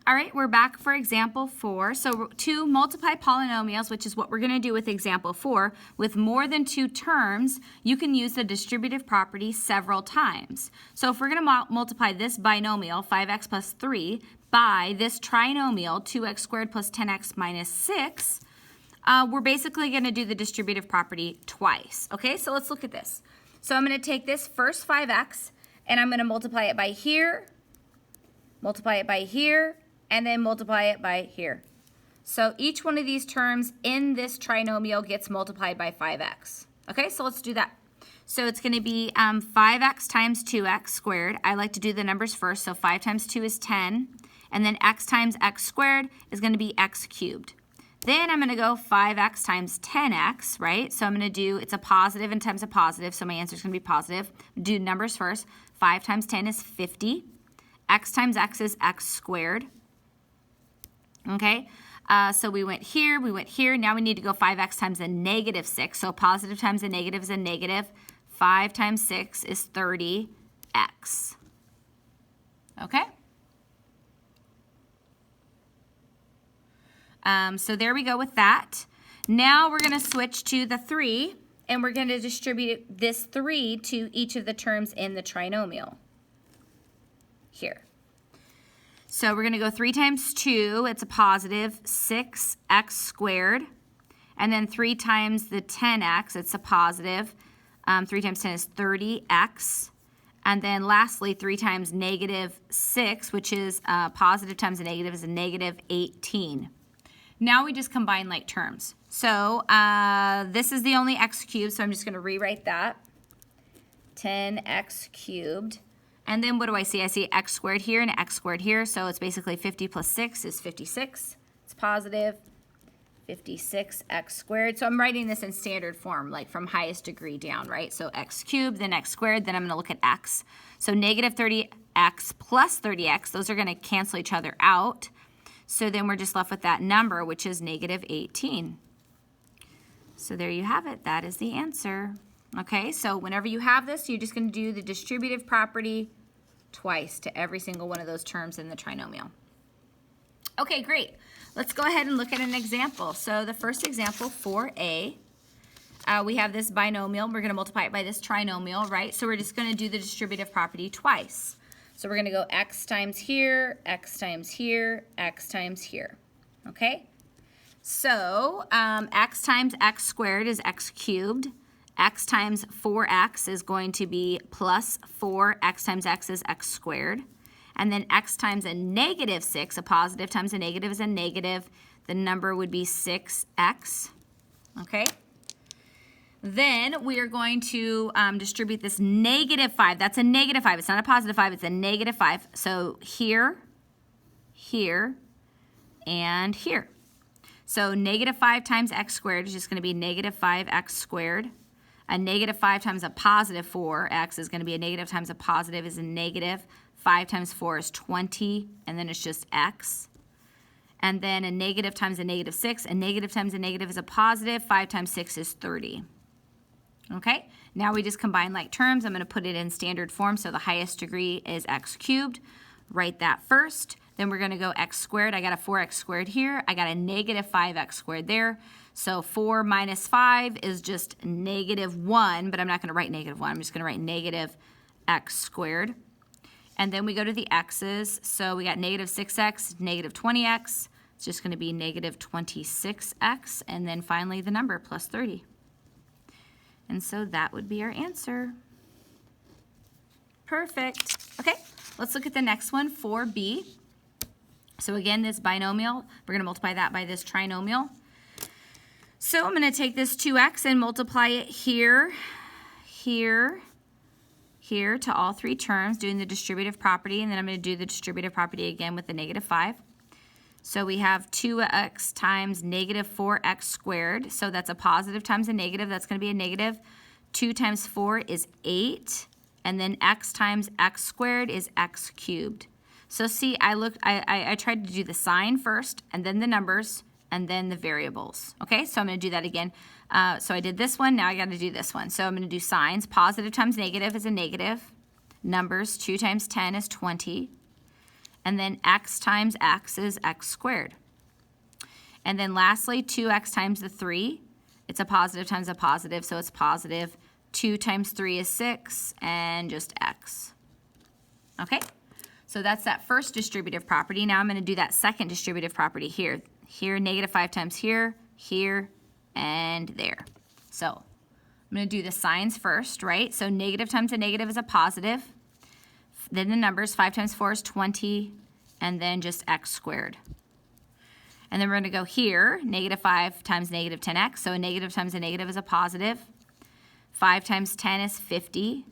All right, we're back for example 4. So to multiply polynomials, which is what we're going to do with example 4, with more than 2 terms, you can use the distributive property several times. So if we're going to multiply this binomial, 5x plus 3, by this trinomial, 2x squared plus 10x minus 6, we're basically going to do the distributive property twice. Okay, so let's look at this. So I'm going to take this first 5x, and I'm going to multiply it by here, and then multiply it by here. So each one of these terms in this trinomial gets multiplied by 5x. Okay, so let's do that. So it's going to be 5x times 2x squared. I like to do the numbers first, so 5 times 2 is 10, and then x times x squared is going to be x cubed. Then I'm going to go 5x times 10x, right? So I'm going to do, it's a positive and times a positive, so my answer is going to be positive. Do numbers first. 5 times 10 is 50. X times x is x squared. Okay, so we went here, Now we need to go 5x times a negative 6. So positive times a negative is a negative. 5 times 6 is 30x. Okay? So there we go with that. Now we're going to switch to the 3, and we're going to distribute this 3 to each of the terms in the trinomial here. So we're going to go 3 times 2, it's a positive, 6x squared. And then 3 times the 10x, it's a positive. 3 times 10 is 30x. And then lastly, 3 times negative 6, which is positive times a negative, is a negative 18. Now we just combine like terms. So this is the only x cubed, so I'm just going to rewrite that. 10x cubed. And then what do I see? I see x squared here and x squared here. So it's basically 50 plus 6 is 56. It's positive 56x squared. So I'm writing this in standard form, like from highest degree down, right? So x cubed, then x squared, then I'm going to look at x. So negative 30x plus 30x, those are going to cancel each other out. So then we're just left with that number, which is negative 18. So there you have it. That is the answer. Okay, so whenever you have this, you're just going to do the distributive property twice to every single one of those terms in the trinomial. Okay, great. Let's go ahead and look at an example. So the first example, 4a, we have this binomial. We're going to multiply it by this trinomial, right? So we're just going to do the distributive property twice. So we're going to go x times here, x times here, x times here. Okay? So x times x squared is x cubed. X times 4x is going to be plus 4. X times x is x squared. And then x times a negative 6, a positive times a negative is a negative. The number would be 6x. Okay? Then we are going to distribute this negative 5. That's a negative 5. It's not a positive 5. It's a negative 5. So here, here, and here. So negative 5 times x squared is just going to be negative 5x squared. A negative 5 times a positive 4x is going to be a negative times a positive is a negative. 5 times 4 is 20, and then it's just x. And then a negative times a negative 6. A negative times a negative is a positive. 5 times 6 is 30. Okay, now we just combine like terms. I'm going to put it in standard form, so the highest degree is x cubed. Write that first. Then we're going to go x squared. I got a 4x squared here. I got a negative 5x squared there. So 4 minus 5 is just negative 1, but I'm not going to write negative 1. I'm just going to write negative x squared. And then we go to the x's. So we got negative 6x, negative 20x. It's just going to be negative 26x. And then finally the number plus 30. And so that would be our answer. Perfect. Okay, let's look at the next one, 4b. So again, this binomial, we're going to multiply that by this trinomial. So I'm going to take this 2x and multiply it here, here, here to all 3 terms, doing the distributive property, and then I'm going to do the distributive property again with the negative 5. So we have 2x times negative 4x squared. So that's a positive times a negative. That's going to be a negative. 2 times 4 is 8. And then x times x squared is x cubed. So see, I tried to do the sign first, and then the numbers, and then the variables. Okay, so I'm going to do that again. So I did this one. Now I got to do this one. So I'm going to do signs. Positive times negative is a negative. Numbers, 2 times 10 is 20. And then x times x is x squared. And then lastly, 2x times the 3. It's a positive times a positive, so it's positive. 2 times 3 is 6, and just x. Okay? So that's that first distributive property. Now I'm going to do that second distributive property here. Here, negative 5 times here, here, and there. So I'm going to do the signs first, right? So negative times a negative is a positive. Then the numbers, 5 times 4 is 20, and then just x squared. And then we're going to go here, negative 5 times negative 10x. So a negative times a negative is a positive. 5 times 10 is 50,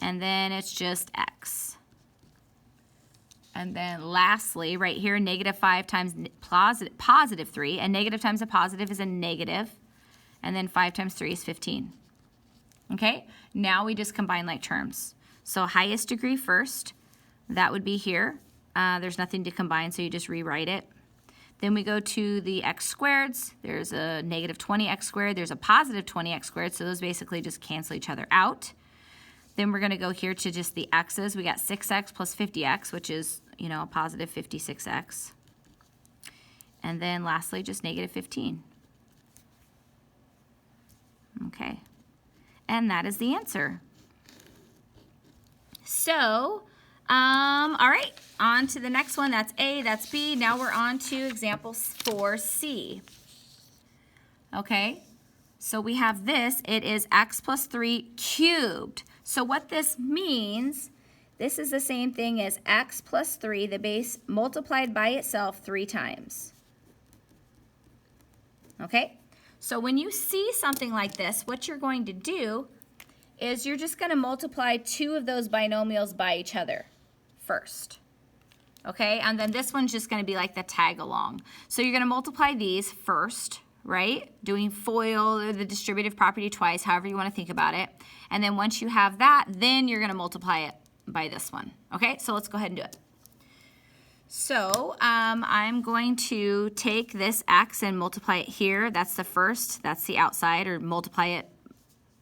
and then it's just x. And then lastly, right here, negative 5 times positive 3, and negative times a positive is a negative, and then 5 times 3 is 15. Okay, now we just combine like terms. So highest degree first, that would be here. There's nothing to combine, so you just rewrite it. Then we go to the x squareds. There's a negative 20x squared. There's a positive 20x squared, so those basically just cancel each other out. Then we're going to go here to just the x's. We got 6x plus 50x, which is, you know, a positive 56x. And then lastly, just negative 15. Okay. And that is the answer. So, all right, on to the next one. That's A, that's B. Now we're on to example 4C. Okay, so we have this. It is x plus 3 cubed. So what this means, this is the same thing as x plus 3, the base multiplied by itself 3 times. Okay, so when you see something like this, what you're going to do is you're just going to multiply 2 of those binomials by each other first. Okay, and then this one's just going to be like the tag along. So you're going to multiply these first, right? Doing FOIL or the distributive property twice, however you want to think about it. And then once you have that, then you're going to multiply it by this one. Okay, so let's go ahead and do it. So I'm going to take this x and multiply it here. That's the first, that's the outside, or multiply it,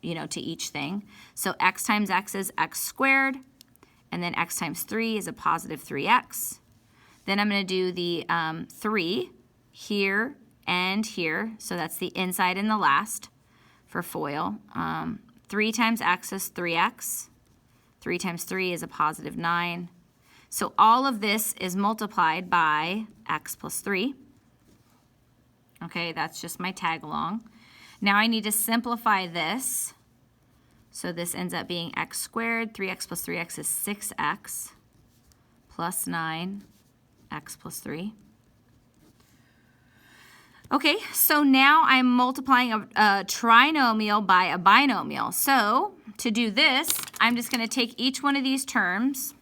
you know, to each thing. So x times x is x squared, and then x times 3 is a positive 3x. Then I'm going to do the 3 here and here, so that's the inside and the last for FOIL. 3 times x is 3x. 3 times 3 is a positive 9. So all of this is multiplied by x plus 3. Okay, that's just my tag along. Now I need to simplify this. So this ends up being x squared. 3x plus 3x is 6x plus 9, x plus 3. Okay, so now I'm multiplying a trinomial by a binomial. So to do this, I'm just going to take each one of these terms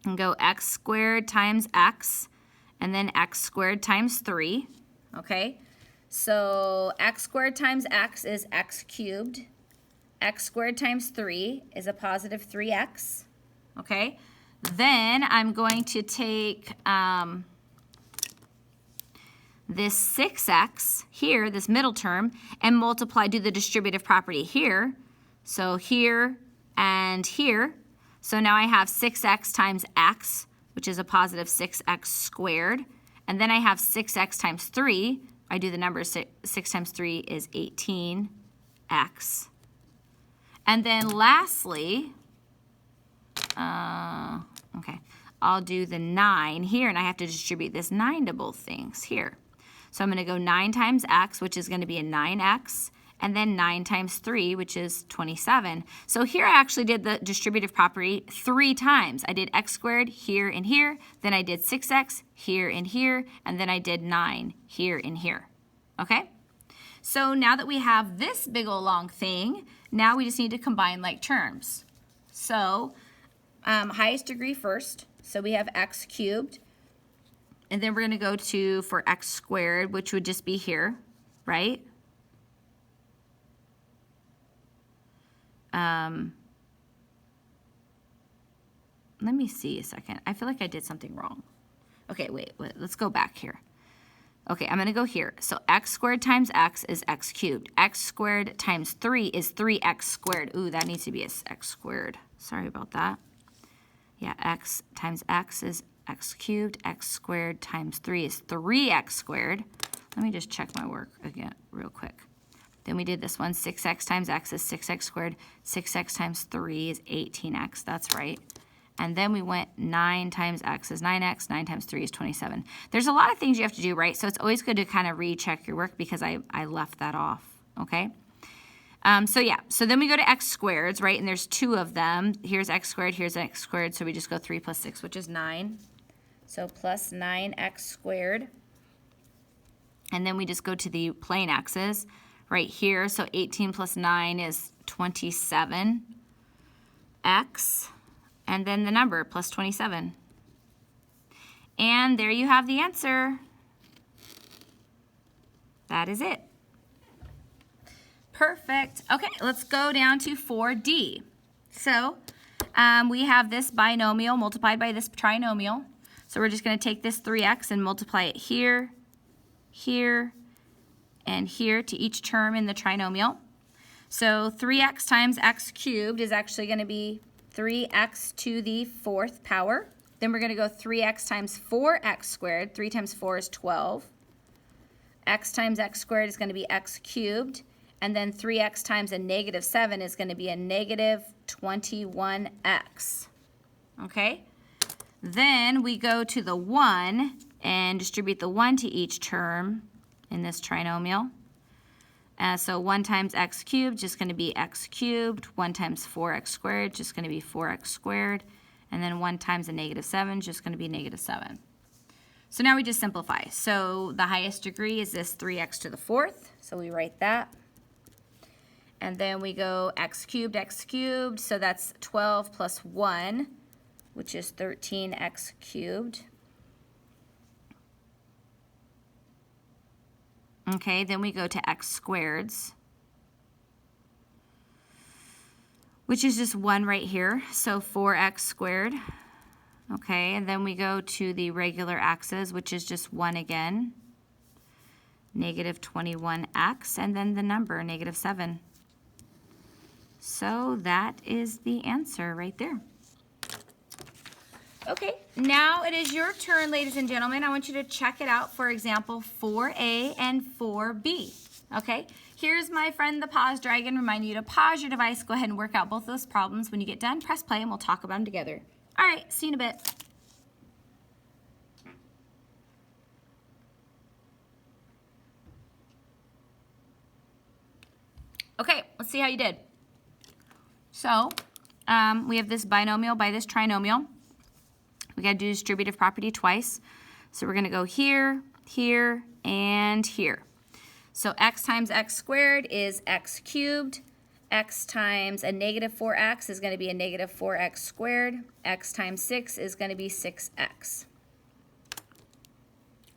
and go x squared times x, and then x squared times 3. Okay, so x squared times x is x cubed. X squared times 3 is a positive 3x. Okay, then I'm going to take this 6x here, this middle term, and multiply, do the distributive property here. So here and here. So now I have 6x times x, which is a positive 6x squared. And then I have 6x times 3. I do the numbers, 6 times 3 is 18x. And then lastly, okay, I'll do the 9 here, and I have to distribute this 9 to both things here. So I'm going to go 9 times x, which is going to be a 9x, and then 9 times 3, which is 27. So here I actually did the distributive property 3 times. I did x squared here and here, then I did 6x here and here, and then I did 9 here and here. Okay? So now that we have this big old long thing, now we just need to combine like terms. So highest degree first. So we have x cubed. And then we're going to go to for x squared, which would just be here, right? Let me see a second. I feel like I did something wrong. Okay, wait, let's go back here. Okay, I'm going to go here. So x squared times x is x cubed. X squared times 3 is 3x squared. Ooh, that needs to be x squared. Sorry about that. Yeah, x times x is x cubed, x squared times 3 is 3x squared. Let me just check my work again real quick. Then we did this one, 6x times x is 6x squared. 6x times 3 is 18x, that's right. And then we went 9 times x is 9x, 9 times 3 is 27. There's a lot of things you have to do, right? So it's always good to kind of recheck your work because I left that off, okay? So yeah, so then we go to x squareds, right? And there's 2 of them. Here's x squared, here's x squared. So we just go 3 plus 6, which is 9. So plus 9x squared. And then we just go to the plain x's right here. So 18 plus 9 is 27x. And then the number plus 27. And there you have the answer. That is it. Perfect. Okay, let's go down to 4D. So we have this binomial multiplied by this trinomial. So we're just going to take this 3x and multiply it here, here, and here to each term in the trinomial. So 3x times x cubed is actually going to be 3x to the 4th power. Then we're going to go 3x times 4x squared. 3 times 4 is 12. X times x squared is going to be x cubed. And then 3x times a negative 7 is going to be a negative 21x. Okay? Then we go to the 1 and distribute the 1 to each term in this trinomial. So 1 times x cubed, just going to be x cubed. 1 times 4x squared, just going to be 4x squared. And then 1 times a negative 7, just going to be negative 7. So now we just simplify. So the highest degree is this 3x to the 4th. So we write that. And then we go x cubed, so that's 12 plus 1, which is 13x cubed. Okay, then we go to x squareds, which is just 1 right here, so 4x squared. Okay, and then we go to the regular x's, which is just 1 again, negative 21x, and then the number, negative 7. So that is the answer right there. Okay, now it is your turn, ladies and gentlemen. I want you to check it out for example 4A and 4B. Okay, here's my friend the pause dragon reminding you to pause your device. Go ahead and work out both those problems. When you get done, press play and we'll talk about them together. All right, see you in a bit. Okay, let's see how you did. So we have this binomial by this trinomial. We got to do distributive property twice. So we're going to go here, here, and here. So x times x squared is x cubed. X times a negative 4x is going to be a negative 4x squared. X times 6 is going to be 6x.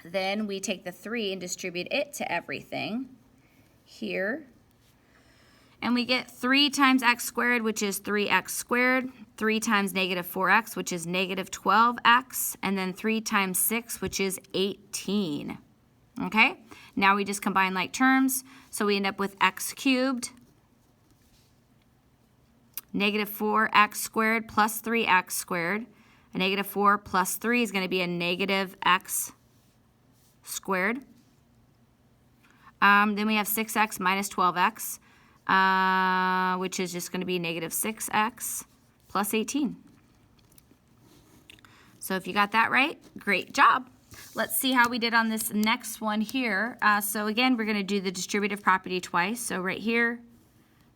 Then we take the 3 and distribute it to everything here. And we get 3 times x squared, which is 3x squared. 3 times negative 4x, which is negative 12x. And then 3 times 6, which is 18. Okay? Now we just combine like terms. So we end up with x cubed, negative 4x squared plus 3x squared. A negative 4 plus 3 is going to be a negative x squared. Then we have 6x minus 12x. Which is just going to be negative 6x plus 18. So if you got that right, great job. Let's see how we did on this next one here. So again, we're going to do the distributive property twice. So right here,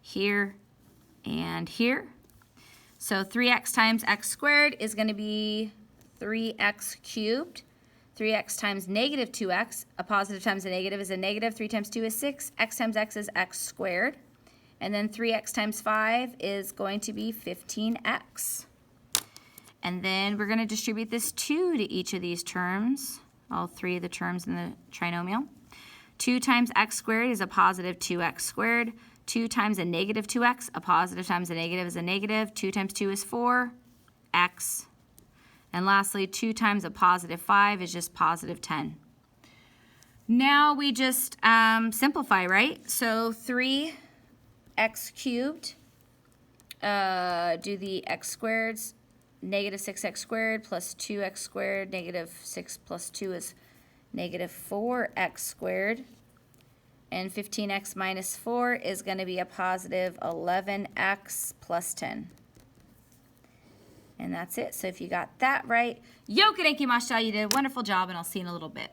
here, and here. So 3x times x squared is going to be 3x cubed. 3x times negative 2x, a positive times a negative is a negative. 3 times 2 is 6. X times x is x squared. And then 3x times 5 is going to be 15x. And then we're going to distribute this 2 to each of these terms, all 3 of the terms in the trinomial. 2 times x squared is a positive 2x squared. 2 times a negative 2x, a positive times a negative is a negative. 2 times 2 is 4, x. And lastly, 2 times a positive 5 is just positive 10. Now we just simplify, right? So 3x cubed, do the x squareds, negative 6x squared plus 2x squared. Negative 6 plus 2 is negative 4x squared. And 15x minus 4 is going to be a positive 11x plus 10. And that's it. So if you got that right, yokedeki masha, you did a wonderful job, and I'll see you in a little bit.